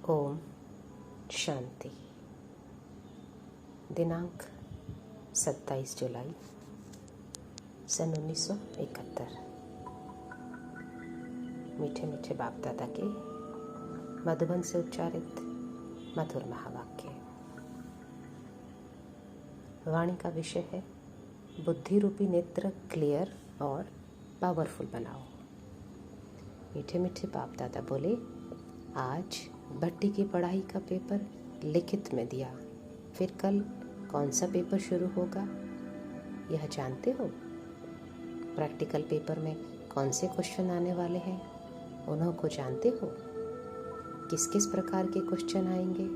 ओम शांति। दिनांक 27 जुलाई सन 1971। मीठे मीठे बाप दादा के मधुबन से उच्चारित मधुर महावाक्य। वाणी का विषय है बुद्धि रूपी नेत्र क्लियर और पावरफुल बनाओ। मीठे मीठे बाप दादा बोले, आज भट्टी की पढ़ाई का पेपर लिखित में दिया, फिर कल कौन सा पेपर शुरू होगा यह जानते हो? प्रैक्टिकल पेपर में कौन से क्वेश्चन आने वाले हैं उन्हों को जानते हो? किस किस प्रकार के क्वेश्चन आएंगे?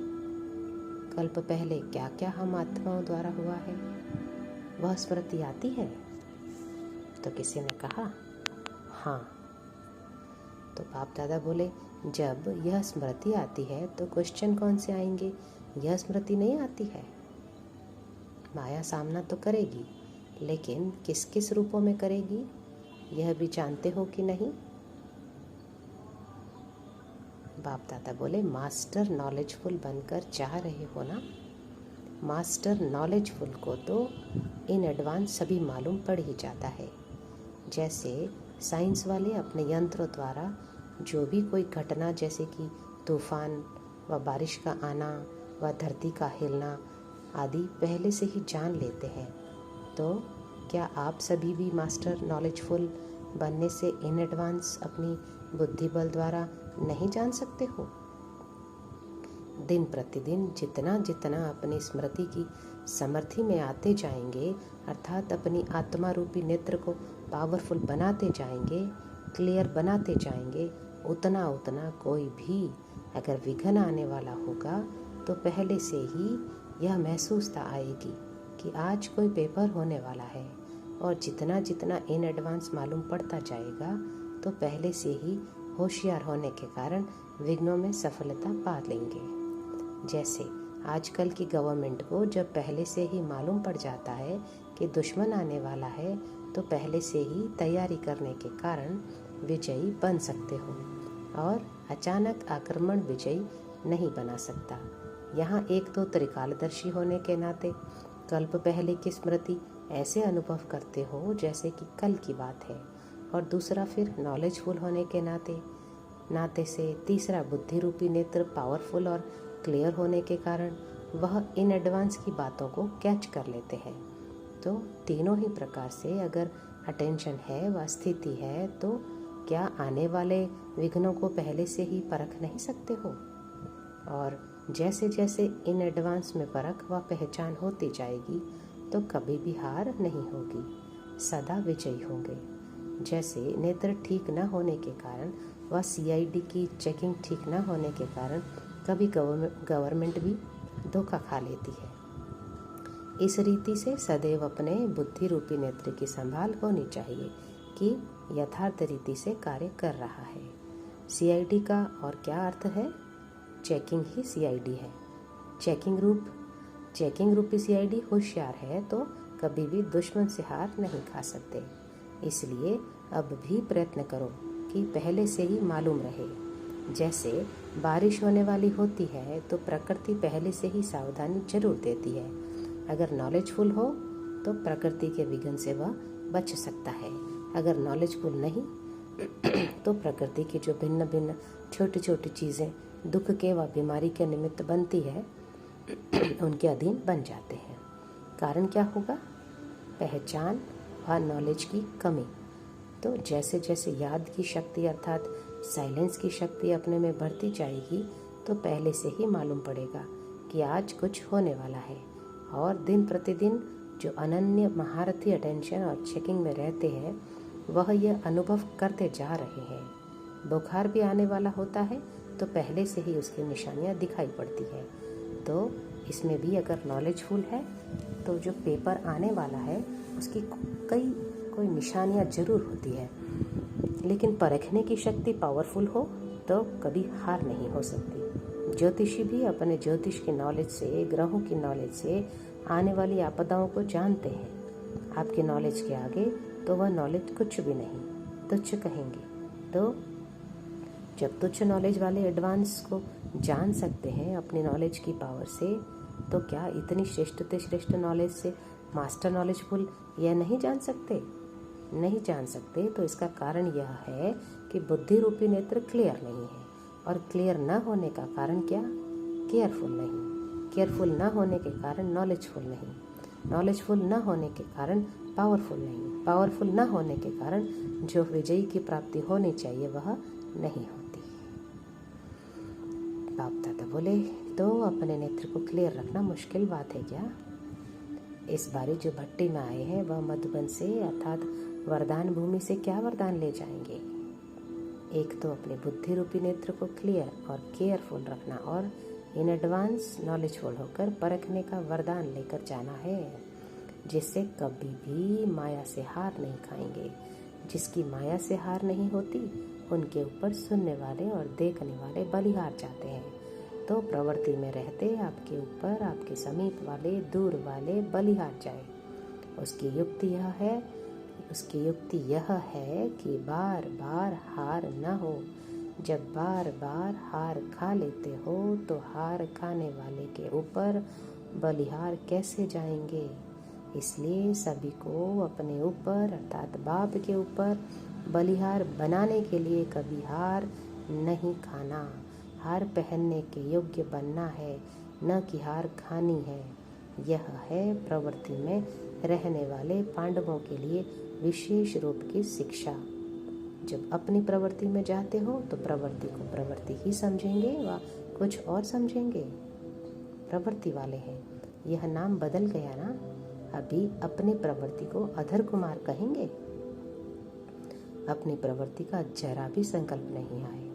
कल्प पहले क्या क्या हम आत्माओं द्वारा हुआ है वह स्मृति आती है? तो किसी ने कहा हाँ। तो बाप दादा बोले, जब यह स्मृति आती है तो क्वेश्चन कौन से आएंगे यह स्मृति नहीं आती है। माया सामना तो करेगी, लेकिन किस किस रूपों में करेगी यह भी जानते हो कि नहीं? बाप दादा बोले, मास्टर नॉलेजफुल बनकर चाह रहे हो ना? मास्टर नॉलेजफुल को तो इन एडवांस सभी मालूम पड़ ही जाता है। जैसे साइंस वाले अपने यंत्रों द्वारा जो भी कोई घटना जैसे कि तूफान व बारिश का आना व धरती का हिलना आदि पहले से ही जान लेते हैं, तो क्या आप सभी भी मास्टर नॉलेजफुल बनने से इन एडवांस अपनी बुद्धि बल द्वारा नहीं जान सकते हो? दिन प्रतिदिन जितना जितना अपनी स्मृति की समर्थी में आते जाएंगे, अर्थात अपनी आत्मा रूपी नेत्र को पावरफुल बनाते जाएंगे, क्लियर बनाते जाएंगे, उतना उतना कोई भी अगर विघ्न आने वाला होगा तो पहले से ही यह महसूसता आएगी कि आज कोई पेपर होने वाला है। और जितना जितना इन एडवांस मालूम पड़ता जाएगा तो पहले से ही होशियार होने के कारण विघ्नों में सफलता पा लेंगे। जैसे आजकल की गवर्नमेंट को जब पहले से ही मालूम पड़ जाता है कि दुश्मन आने वाला है तो पहले से ही तैयारी करने के कारण विजयी बन सकते हो, और अचानक आक्रमण विजयी नहीं बना सकता। यहाँ एक तो त्रिकालदर्शी होने के नाते कल्प पहले की स्मृति ऐसे अनुभव करते हो जैसे कि कल की बात है, और दूसरा फिर नॉलेजफुल होने के नाते से तीसरा बुद्धि रूपी नेत्र पावरफुल और क्लियर होने के कारण वह इन एडवांस की बातों को कैच कर लेते हैं। तो तीनों ही प्रकार से अगर अटेंशन है व स्थिति है तो क्या आने वाले विघ्नों को पहले से ही परख नहीं सकते हो? और जैसे जैसे इन एडवांस में परख व पहचान होती जाएगी तो कभी भी हार नहीं होगी, सदा विजयी होंगे। जैसे नेत्र ठीक न होने के कारण व CID की चेकिंग ठीक न होने के कारण कभी गवर्नमेंट भी धोखा खा लेती है। इस रीति से सदैव अपने बुद्धि रूपी नेत्र की संभाल होनी चाहिए कि यथार्थ रीति से कार्य कर रहा है। CID का और क्या अर्थ है? चेकिंग ही CID है। चेकिंग रूपी CID होशियार है तो कभी भी दुश्मन से हार नहीं खा सकते। इसलिए अब भी प्रयत्न करो कि पहले से ही मालूम रहे। जैसे बारिश होने वाली होती है तो प्रकृति पहले से ही सावधानी जरूर देती है। अगर नॉलेजफुल हो तो प्रकृति के विघ्न से वह बच सकता है। अगर नॉलेजफुल नहीं तो प्रकृति की जो भिन्न भिन्न छोटी छोटी चीज़ें दुख के व बीमारी के निमित्त बनती है उनके अधीन बन जाते हैं। कारण क्या होगा? पहचान व नॉलेज की कमी। तो जैसे जैसे याद की शक्ति अर्थात साइलेंस की शक्ति अपने में बढ़ती जाएगी तो पहले से ही मालूम पड़ेगा कि आज कुछ होने वाला है। और दिन प्रतिदिन जो अनन्य महारथी अटेंशन और चेकिंग में रहते हैं वह यह अनुभव करते जा रहे हैं। बुखार भी आने वाला होता है तो पहले से ही उसकी निशानियां दिखाई पड़ती है। तो इसमें भी अगर नॉलेजफुल है तो जो पेपर आने वाला है उसकी कोई निशानियां जरूर होती है, लेकिन परखने की शक्ति पावरफुल हो तो कभी हार नहीं हो सकती। ज्योतिषी भी अपने ज्योतिष की नॉलेज से, ग्रहों की नॉलेज से आने वाली आपदाओं को जानते हैं। आपके नॉलेज के आगे तो वह नॉलेज कुछ भी नहीं, तुच्छ कहेंगे। तो जब तुच्छ नॉलेज वाले एडवांस को जान सकते हैं अपनी नॉलेज की पावर से, तो क्या इतनी श्रेष्ठ नॉलेज से मास्टर नॉलेजफुल यह नहीं जान सकते? नहीं जान सकते तो इसका कारण यह है कि बुद्धि रूपी नेत्र क्लियर नहीं है। और क्लियर न होने का कारण क्या? केयरफुल नहीं। केयरफुल न होने के कारण नॉलेजफुल नहीं। नॉलेजफुल न होने के कारण पावरफुल नहीं। पावरफुल न होने के कारण जो विजयी की प्राप्ति होनी चाहिए वह नहीं होती। बाप दादा बोले, तो अपने नेत्र को क्लियर रखना मुश्किल बात है क्या? इस बारी जो भट्टी में आए हैं वह मधुबन से अर्थात वरदान भूमि से क्या वरदान ले जाएंगे? एक तो अपने बुद्धि रूपी नेत्र को क्लियर और केयरफुल रखना और इन एडवांस नॉलेजफुल होकर परखने का वरदान लेकर जाना है, जिससे कभी भी माया से हार नहीं खाएंगे। जिसकी माया से हार नहीं होती उनके ऊपर सुनने वाले और देखने वाले बलिहार जाते हैं। तो प्रवृत्ति में रहते आपके ऊपर आपके समीप वाले दूर वाले बलिहार जाए। उसकी युक्ति यह है कि बार बार हार न हो। जब बार बार हार खा लेते हो तो हार खाने वाले के ऊपर बलिहार कैसे जाएंगे? इसलिए सभी को अपने ऊपर अर्थात बाप के ऊपर बलिहार बनाने के लिए कभी हार नहीं खाना। हार पहनने के योग्य बनना है, न कि हार खानी है। यह है प्रवृत्ति में रहने वाले पांडवों के लिए विशेष रूप की शिक्षा। जब अपनी प्रवृत्ति में जाते हो तो प्रवृत्ति को प्रवृत्ति ही समझेंगे व कुछ और समझेंगे। प्रवृत्ति वाले हैं, यह नाम बदल गया ना। अभी अपनी प्रवृत्ति को अधर कुमार कहेंगे। अपनी प्रवृत्ति का जरा भी संकल्प नहीं आए।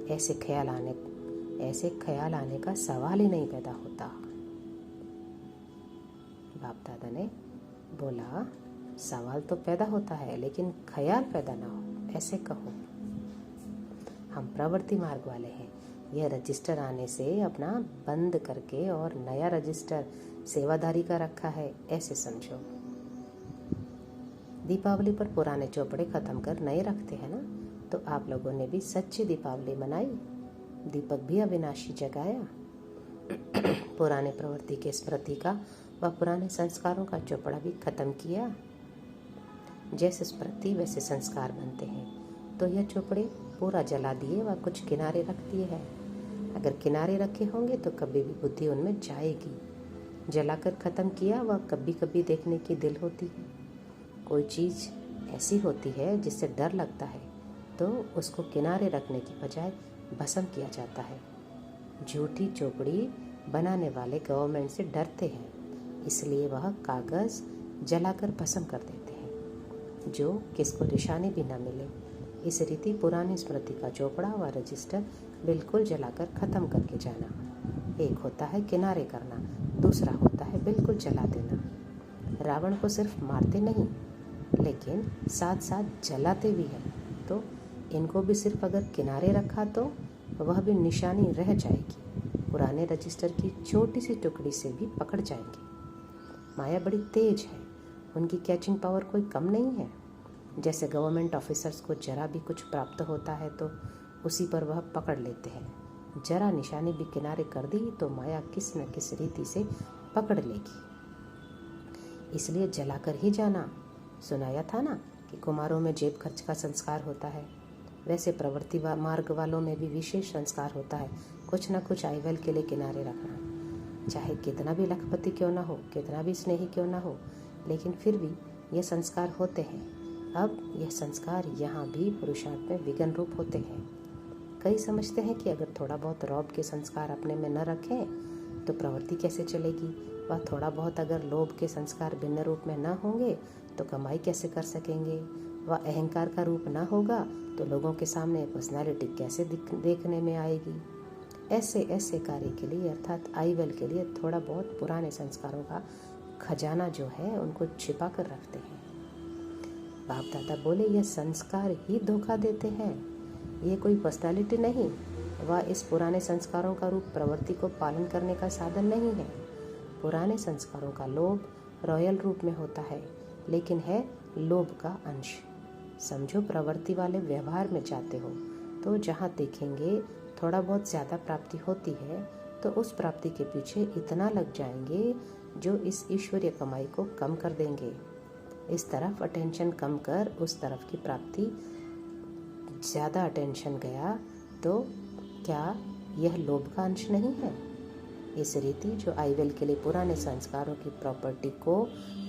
ऐसे ख्याल आने का सवाल ही नहीं पैदा होता। बाप दादा ने बोला, सवाल तो पैदा होता है लेकिन ख्याल पैदा ना हो, ऐसे कहो। हम प्रवृत्ति मार्ग वाले हैं। यह रजिस्टर आने से अपना बंद करके और नया रजिस्टर सेवादारी का रखा है, ऐसे समझो। दीपावली पर पुराने चौपड़े खत्म कर नए रखते हैं ना, तो आप लोगों ने भी सच्ची दीपावली मनाई। दीपक भी अविनाशी जगाया। पुराने प्रवृत्ति के स्मृति का व पुराने संस्कारों का चौपड़ा भी खत्म किया। जैसे स्मृति वैसे संस्कार बनते हैं। तो यह चौपड़े पूरा जला दिए व कुछ किनारे रख दिए हैं। अगर किनारे रखे होंगे तो कभी भी बुद्धि उनमें जाएगी। जलाकर ख़त्म किया व कभी कभी देखने की दिल होती है। कोई चीज़ ऐसी होती है जिससे डर लगता है तो उसको किनारे रखने की बजाय भस्म किया जाता है। झूठी चौपड़ी बनाने वाले गवर्नमेंट से डरते हैं, इसलिए वह कागज़ जलाकर भस्म कर देते हैं, जो किसको निशानी भी न मिले। इस रीति पुरानी स्मृति का चौपड़ा व रजिस्टर बिल्कुल जलाकर ख़त्म करके जाना। एक होता है किनारे करना, दूसरा होता है बिल्कुल जला देना। रावण को सिर्फ मारते नहीं लेकिन साथ साथ जलाते भी हैं। तो इनको भी सिर्फ अगर किनारे रखा तो वह भी निशानी रह जाएगी। पुराने रजिस्टर की छोटी सी टुकड़ी से भी पकड़ जाएंगे। माया बड़ी तेज है, उनकी कैचिंग पावर कोई कम नहीं है। जैसे गवर्नमेंट ऑफिसर्स को जरा भी कुछ प्राप्त होता है तो उसी पर वह पकड़ लेते हैं। जरा निशानी भी किनारे कर दी तो माया किस न किस रीति से पकड़ लेगी। इसलिए जलाकर ही जाना। सुनाया था ना कि कुमारों में जेब खर्च का संस्कार होता है, वैसे प्रवृत्ति मार्ग वालों में भी विशेष संस्कार होता है। कुछ न कुछ आयवल के लिए किनारे रखना। चाहे कितना भी लखपति क्यों ना हो, कितना भी स्नेही क्यों ना हो, लेकिन फिर भी ये संस्कार होते हैं। अब यह संस्कार यहाँ भी पुरुषार्थ में विघ्न रूप होते हैं। कई समझते हैं कि अगर थोड़ा बहुत रौब के संस्कार अपने में न रखें तो प्रवृत्ति कैसे चलेगी। वह थोड़ा बहुत अगर लोभ के संस्कार भिन्न रूप में न होंगे तो कमाई कैसे कर सकेंगे। वह अहंकार का रूप न होगा तो लोगों के सामने पर्सनालिटी कैसे देखने में आएगी। ऐसे कार्य के लिए अर्थात आईवल के लिए थोड़ा बहुत पुराने संस्कारों का खजाना जो है उनको छिपा कर रखते हैं। बाप दादा बोले, यह संस्कार ही धोखा देते हैं, ये कोई पर्सनालिटी नहीं। वह इस पुराने संस्कारों का रूप प्रवृत्ति को पालन करने का साधन नहीं है। पुराने संस्कारों का लोभ रॉयल रूप में होता है, लेकिन है लोभ का अंश। समझो प्रवृत्ति वाले व्यवहार में जाते हो तो जहाँ देखेंगे थोड़ा बहुत ज़्यादा प्राप्ति होती है तो उस प्राप्ति के पीछे इतना लग जाएंगे जो इस ईश्वरीय कमाई को कम कर देंगे। इस तरफ अटेंशन कम कर उस तरफ की प्राप्ति ज़्यादा अटेंशन गया तो क्या यह लोभ का अंश नहीं है? इस रीति जो आईवेल के लिए पुराने संस्कारों की प्रॉपर्टी को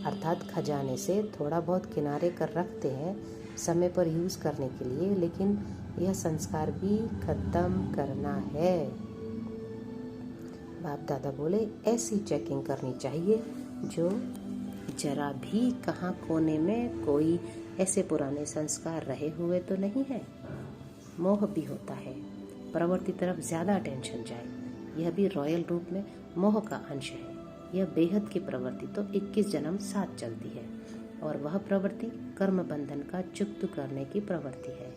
अर्थात खजाने से थोड़ा बहुत किनारे कर रखते हैं समय पर यूज़ करने के लिए, लेकिन यह संस्कार भी खत्म करना है। बाप दादा बोले ऐसी चेकिंग करनी चाहिए जो जरा भी कहाँ कोने में कोई ऐसे पुराने संस्कार रहे हुए तो नहीं है। मोह भी होता है, प्रवृत्ति तरफ ज़्यादा अटेंशन जाए, यह भी रॉयल रूप में मोह का अंश है। यह बेहद की प्रवृत्ति तो 21 जन्म साथ चलती है और वह प्रवृत्ति कर्म बंधन का चुक्त करने की प्रवृत्ति है।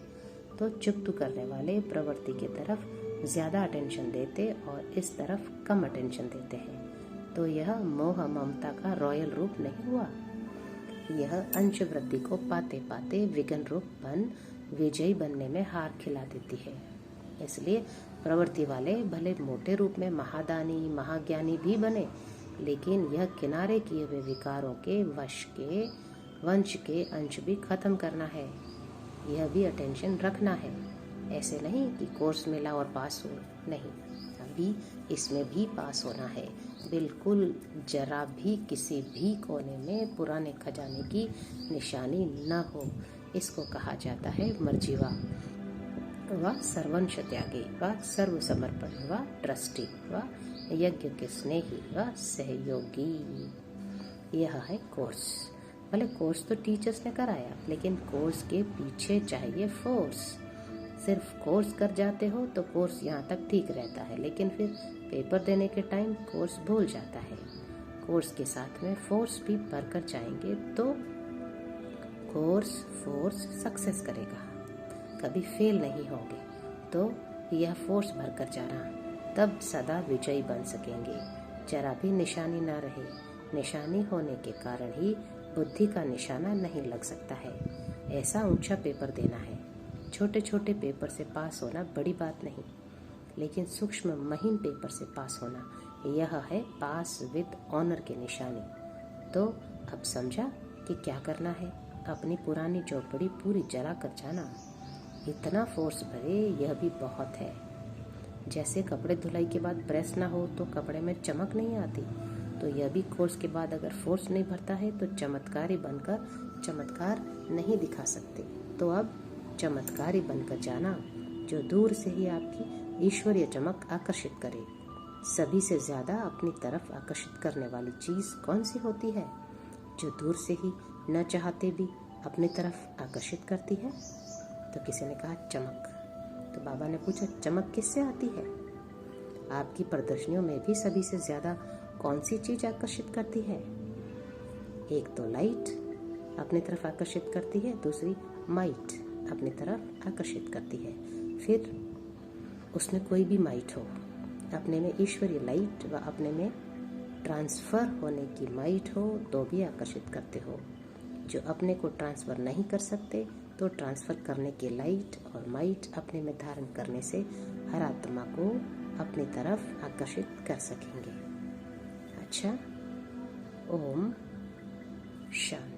तो चुक्त करने वाले प्रवृत्ति की तरफ ज़्यादा अटेंशन देते और इस तरफ कम अटेंशन देते हैं, तो यह मोह ममता का रॉयल रूप नहीं हुआ। यह अंश वृद्धि को पाते पाते विघन रूप बन विजयी बनने में हार खिला देती है। इसलिए प्रवृत्ति वाले भले मोटे रूप में महादानी महाज्ञानी भी बने, लेकिन यह किनारे किए हुए विकारों के वश के वंश के अंश भी खत्म करना है। यह भी अटेंशन रखना है। ऐसे नहीं कि कोर्स मिला और पास हो, नहीं, अभी इसमें भी पास होना है। बिल्कुल जरा भी किसी भी कोने में पुराने खजाने की निशानी न हो। इसको कहा जाता है मर्जीवा व सर्वंश त्यागी व सर्व समर्पण व ट्रस्टी व यज्ञ के स्नेही व सहयोगी। यह है कोर्स। भले कोर्स तो टीचर्स ने कराया, लेकिन कोर्स के पीछे चाहिए फोर्स। सिर्फ कोर्स कर जाते हो तो कोर्स यहाँ तक ठीक रहता है, लेकिन फिर पेपर देने के टाइम कोर्स भूल जाता है। कोर्स के साथ में फोर्स भी भरकर जाएंगे तो कोर्स फोर्स सक्सेस करेगा, कभी फेल नहीं होंगे। तो यह फोर्स भरकर जाना, तब सदा विजयी बन सकेंगे। जरा भी निशानी ना रहे, निशानी होने के कारण ही बुद्धि का निशाना नहीं लग सकता है। ऐसा ऊंचा पेपर देना है। छोटे छोटे पेपर से पास होना बड़ी बात नहीं, लेकिन सूक्ष्म महीन पेपर से पास होना, यह है पास विद ऑनर की निशानी। तो अब समझा कि क्या करना है। अपनी पुरानी चौपड़ी पूरी जला कर जाना। इतना फोर्स भरे यह भी बहुत है। जैसे कपड़े धुलाई के बाद प्रेस ना हो तो कपड़े में चमक नहीं आती, तो यह भी कोर्स के बाद अगर फोर्स नहीं भरता है तो चमत्कारी बनकर चमत्कार नहीं दिखा सकते। तो अब चमत्कारी बनकर जाना, जो दूर से ही आपकी ईश्वरीय चमक आकर्षित करे। सभी से ज्यादा अपनी तरफ आकर्षित करने वाली चीज कौन सी होती है? जो दूर से ही न चाहते भी अपनी तरफ आकर्षित करती है। तो किसी ने कहा चमक। तो बाबा ने पूछा चमक किससे आती है? आपकी प्रदर्शनियों में भी सभी से ज्यादा कौन सी चीज आकर्षित करती है? एक तो लाइट अपनी तरफ आकर्षित करती है, दूसरी माइट अपनी तरफ आकर्षित करती है। फिर उसमें कोई भी माइट हो, अपने में ईश्वरीय लाइट व अपने में ट्रांसफर होने की माइट हो तो भी आकर्षित करते हो। जो अपने को ट्रांसफर नहीं कर सकते तो ट्रांसफर करने की लाइट और माइट अपने में धारण करने से हर आत्मा को अपनी तरफ आकर्षित कर सकेंगे। अच्छा, ओम शांति।